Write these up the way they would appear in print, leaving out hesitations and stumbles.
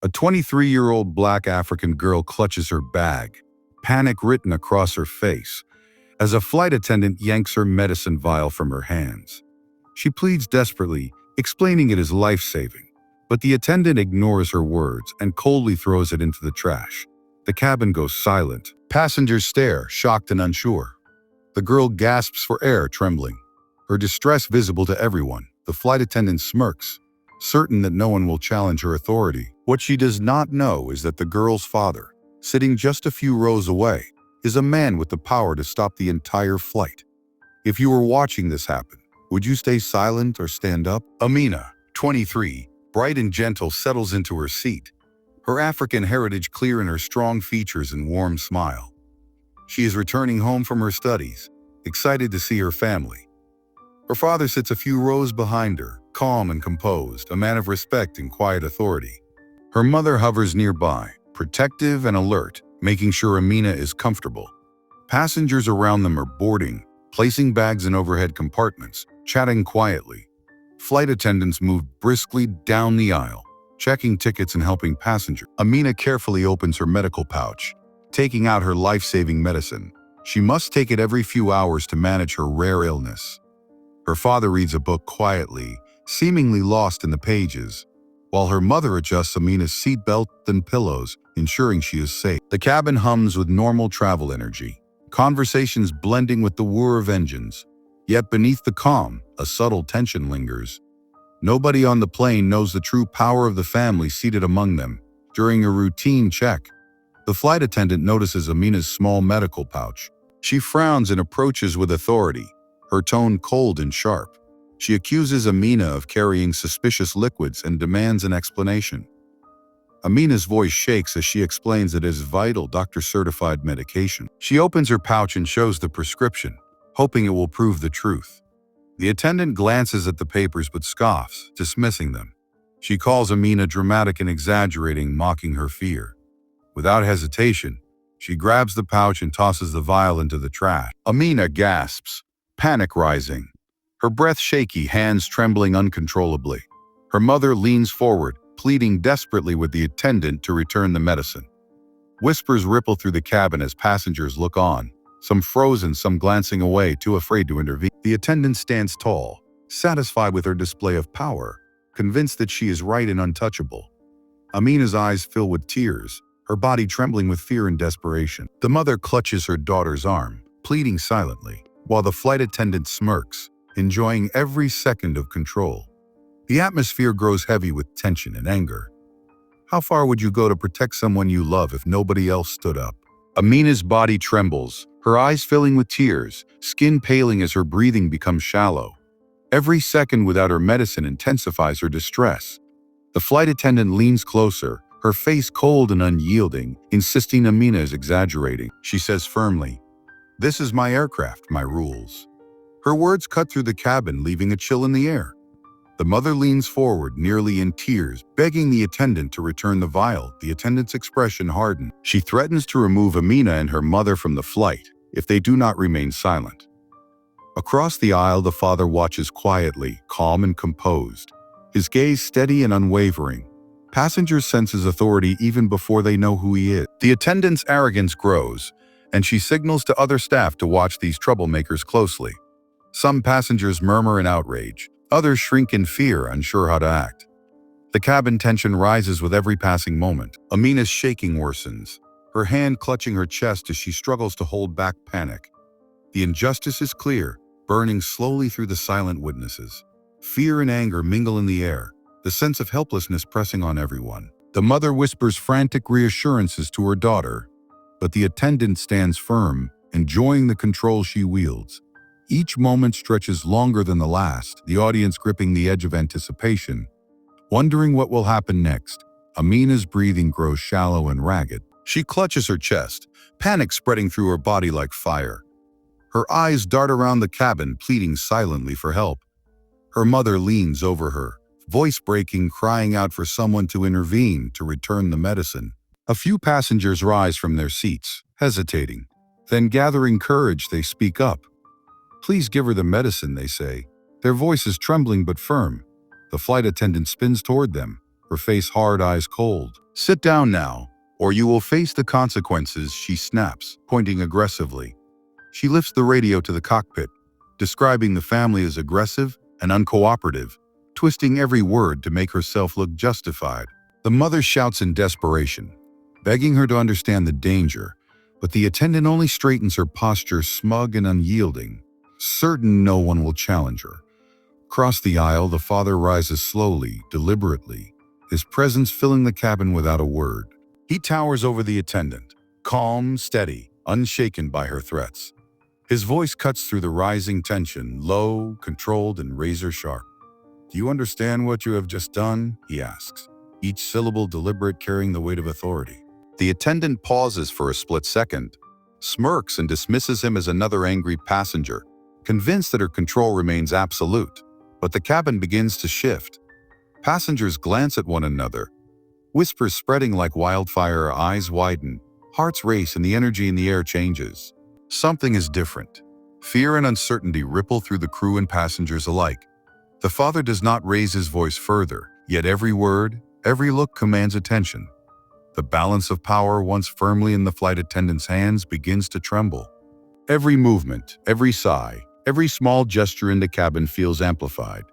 A 23-year-old black African girl clutches her bag, panic written across her face, as a flight attendant yanks her medicine vial from her hands. She pleads desperately, explaining it is life-saving, but the attendant ignores her words and coldly throws it into the trash. The cabin goes silent. Passengers stare, shocked and unsure. The girl gasps for air, trembling, her distress visible to everyone. The flight attendant smirks, certain that no one will challenge her authority. What she does not know is that the girl's father, sitting just a few rows away, is a man with the power to stop the entire flight. If you were watching this happen, would you stay silent or stand up? Amina, 23, bright and gentle, settles into her seat, her African heritage clear in her strong features and warm smile. She is returning home from her studies, excited to see her family. Her father sits a few rows behind her, calm and composed, a man of respect and quiet authority. Her mother hovers nearby, protective and alert, making sure Amina is comfortable. Passengers around them are boarding, placing bags in overhead compartments, chatting quietly. Flight attendants move briskly down the aisle, checking tickets and helping passengers. Amina carefully opens her medical pouch, taking out her life-saving medicine. She must take it every few hours to manage her rare illness. Her father reads a book quietly, seemingly lost in the pages, while her mother adjusts Amina's seatbelt and pillows, ensuring she is safe. The cabin hums with normal travel energy, conversations blending with the whir of engines. Yet beneath the calm, a subtle tension lingers. Nobody on the plane knows the true power of the family seated among them. During a routine check, the flight attendant notices Amina's small medical pouch. She frowns and approaches with authority, her tone cold and sharp. She accuses Amina of carrying suspicious liquids and demands an explanation. Amina's voice shakes as she explains it is vital doctor-certified medication. She opens her pouch and shows the prescription, hoping it will prove the truth. The attendant glances at the papers but scoffs, dismissing them. She calls Amina dramatic and exaggerating, mocking her fear. Without hesitation, she grabs the pouch and tosses the vial into the trash. Amina gasps, panic rising, her breath shaky, hands trembling uncontrollably. Her mother leans forward, pleading desperately with the attendant to return the medicine. Whispers ripple through the cabin as passengers look on, some frozen, some glancing away, too afraid to intervene. The attendant stands tall, satisfied with her display of power, convinced that she is right and untouchable. Amina's eyes fill with tears, her body trembling with fear and desperation. The mother clutches her daughter's arm, pleading silently, while the flight attendant smirks, enjoying every second of control. The atmosphere grows heavy with tension and anger. How far would you go to protect someone you love if nobody else stood up? Amina's body trembles, her eyes filling with tears, skin paling as her breathing becomes shallow. Every second without her medicine intensifies her distress. The flight attendant leans closer, her face cold and unyielding, insisting Amina is exaggerating. She says firmly, "This is my aircraft, my rules." Her words cut through the cabin, leaving a chill in the air. The mother leans forward, nearly in tears, begging the attendant to return the vial. The attendant's expression hardens. She threatens to remove Amina and her mother from the flight if they do not remain silent. Across the aisle, the father watches quietly, calm and composed, his gaze steady and unwavering. Passengers sense his authority even before they know who he is. The attendant's arrogance grows, and she signals to other staff to watch these troublemakers closely. Some passengers murmur in outrage, others shrink in fear, unsure how to act. The cabin tension rises with every passing moment. Amina's shaking worsens, her hand clutching her chest as she struggles to hold back panic. The injustice is clear, burning slowly through the silent witnesses. Fear and anger mingle in the air, the sense of helplessness pressing on everyone. The mother whispers frantic reassurances to her daughter, but the attendant stands firm, enjoying the control she wields. Each moment stretches longer than the last, the audience gripping the edge of anticipation, wondering what will happen next. Amina's breathing grows shallow and ragged. She clutches her chest, panic spreading through her body like fire. Her eyes dart around the cabin, pleading silently for help. Her mother leans over her, voice breaking, crying out for someone to intervene to return the medicine. A few passengers rise from their seats, hesitating. Then, gathering courage, they speak up. "Please give her the medicine," they say, their voices trembling but firm. The flight attendant spins toward them, her face hard, eyes cold. "Sit down now, or you will face the consequences," she snaps, pointing aggressively. She lifts the radio to the cockpit, describing the family as aggressive and uncooperative, twisting every word to make herself look justified. The mother shouts in desperation, begging her to understand the danger, but the attendant only straightens her posture, smug and unyielding, certain no one will challenge her. Across the aisle, the father rises slowly, deliberately, his presence filling the cabin without a word. He towers over the attendant, calm, steady, unshaken by her threats. His voice cuts through the rising tension, low, controlled, and razor-sharp. "Do you understand what you have just done?" he asks, each syllable deliberate, carrying the weight of authority. The attendant pauses for a split second, smirks and dismisses him as another angry passenger, convinced that her control remains absolute. But the cabin begins to shift. Passengers glance at one another, whispers spreading like wildfire, eyes widen, hearts race, and the energy in the air changes. Something is different. Fear and uncertainty ripple through the crew and passengers alike. The father does not raise his voice further, yet every word, every look commands attention. The balance of power once firmly in the flight attendant's hands begins to tremble. Every movement, every sigh, every small gesture in the cabin feels amplified.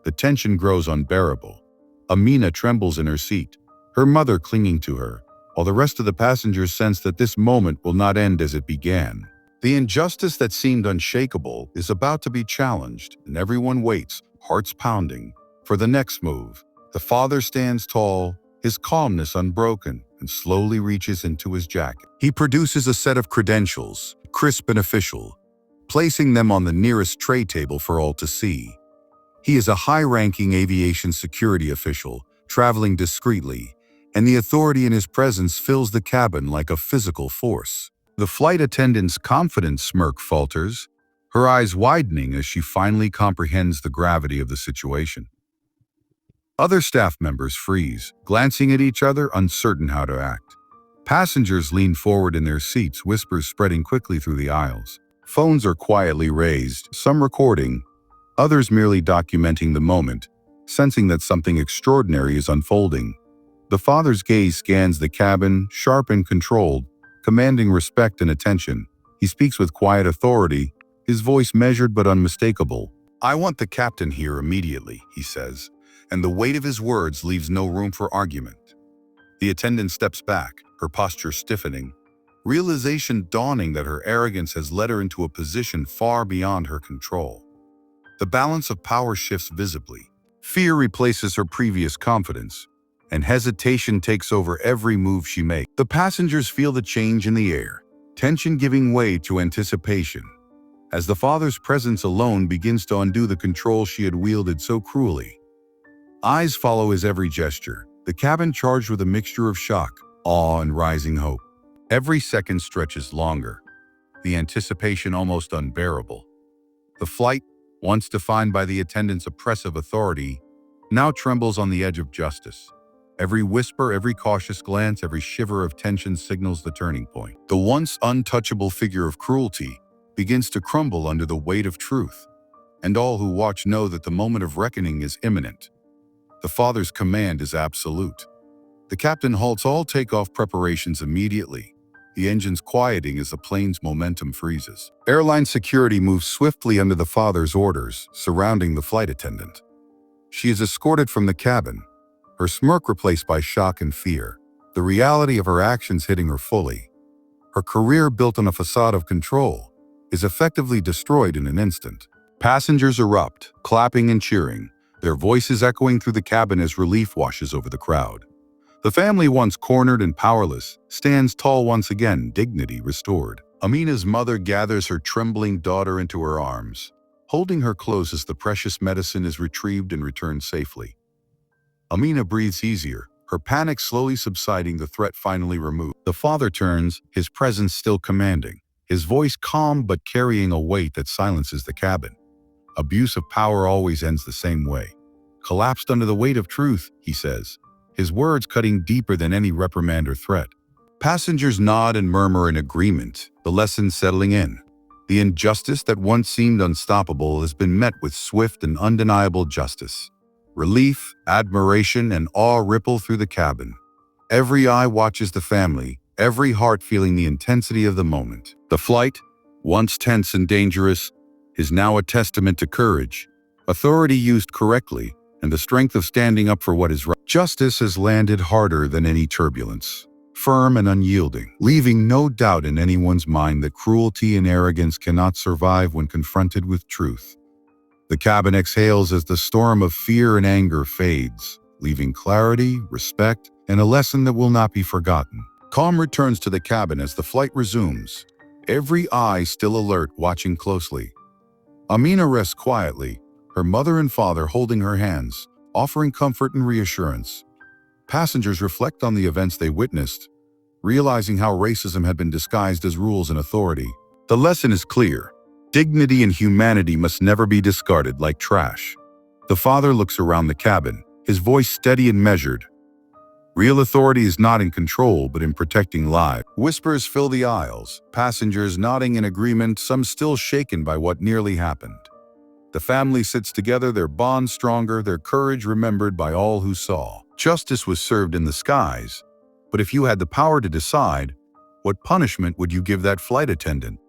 The tension grows unbearable. Amina trembles in her seat, her mother clinging to her, while the rest of the passengers sense that this moment will not end as it began. The injustice that seemed unshakable is about to be challenged, and everyone waits, hearts pounding, for the next move. The father stands tall, his calmness unbroken, and slowly reaches into his jacket. He produces a set of credentials, crisp and official, placing them on the nearest tray table for all to see. He is a high-ranking aviation security official, traveling discreetly, and the authority in his presence fills the cabin like a physical force. The flight attendant's confident smirk falters, her eyes widening as she finally comprehends the gravity of the situation. Other staff members freeze, glancing at each other, uncertain how to act. Passengers lean forward in their seats, whispers spreading quickly through the aisles. Phones are quietly raised, some recording, others merely documenting the moment, sensing that something extraordinary is unfolding. The father's gaze scans the cabin, sharp and controlled, commanding respect and attention. He speaks with quiet authority, his voice measured but unmistakable. "I want the captain here immediately," he says, and the weight of his words leaves no room for argument. The attendant steps back, her posture stiffening, realization dawning that her arrogance has led her into a position far beyond her control. The balance of power shifts visibly. Fear replaces her previous confidence, and hesitation takes over every move she makes. The passengers feel the change in the air, tension giving way to anticipation, as the father's presence alone begins to undo the control she had wielded so cruelly. Eyes follow his every gesture, the cabin charged with a mixture of shock, awe, and rising hope. Every second stretches longer, the anticipation almost unbearable. The flight, once defined by the attendant's oppressive authority, now trembles on the edge of justice. Every whisper, every cautious glance, every shiver of tension signals the turning point. The once untouchable figure of cruelty begins to crumble under the weight of truth, and all who watch know that the moment of reckoning is imminent. The father's command is absolute. The captain halts all takeoff preparations immediately, the engines quieting as the plane's momentum freezes. Airline security moves swiftly under the father's orders, surrounding the flight attendant. She is escorted from the cabin, her smirk replaced by shock and fear, the reality of her actions hitting her fully. Her career, built on a facade of control, is effectively destroyed in an instant. Passengers erupt, clapping and cheering, their voices echoing through the cabin as relief washes over the crowd. The family, once cornered and powerless, stands tall once again, dignity restored. Amina's mother gathers her trembling daughter into her arms, holding her close as the precious medicine is retrieved and returned safely. Amina breathes easier, her panic slowly subsiding, the threat finally removed. The father turns, his presence still commanding, his voice calm but carrying a weight that silences the cabin. Abuse of power always ends the same way. Collapsed under the weight of truth, he says, his words cutting deeper than any reprimand or threat. Passengers nod and murmur in agreement, the lesson settling in. The injustice that once seemed unstoppable has been met with swift and undeniable justice. Relief, admiration, and awe ripple through the cabin. Every eye watches the family, every heart feeling the intensity of the moment. The flight, once tense and dangerous, is now a testament to courage, authority used correctly, and the strength of standing up for what is right. Justice has landed harder than any turbulence, firm and unyielding, leaving no doubt in anyone's mind that cruelty and arrogance cannot survive when confronted with truth. The cabin exhales as the storm of fear and anger fades, leaving clarity, respect, and a lesson that will not be forgotten. Calm returns to the cabin as the flight resumes, every eye still alert, watching closely. Amina rests quietly, her mother and father holding her hands, offering comfort and reassurance. Passengers reflect on the events they witnessed, realizing how racism had been disguised as rules and authority. The lesson is clear. Dignity and humanity must never be discarded like trash. The father looks around the cabin, his voice steady and measured. Real authority is not in control, but in protecting lives. Whispers fill the aisles, passengers nodding in agreement, some still shaken by what nearly happened. The family sits together, their bond stronger, their courage remembered by all who saw. Justice was served in the skies, but if you had the power to decide, what punishment would you give that flight attendant?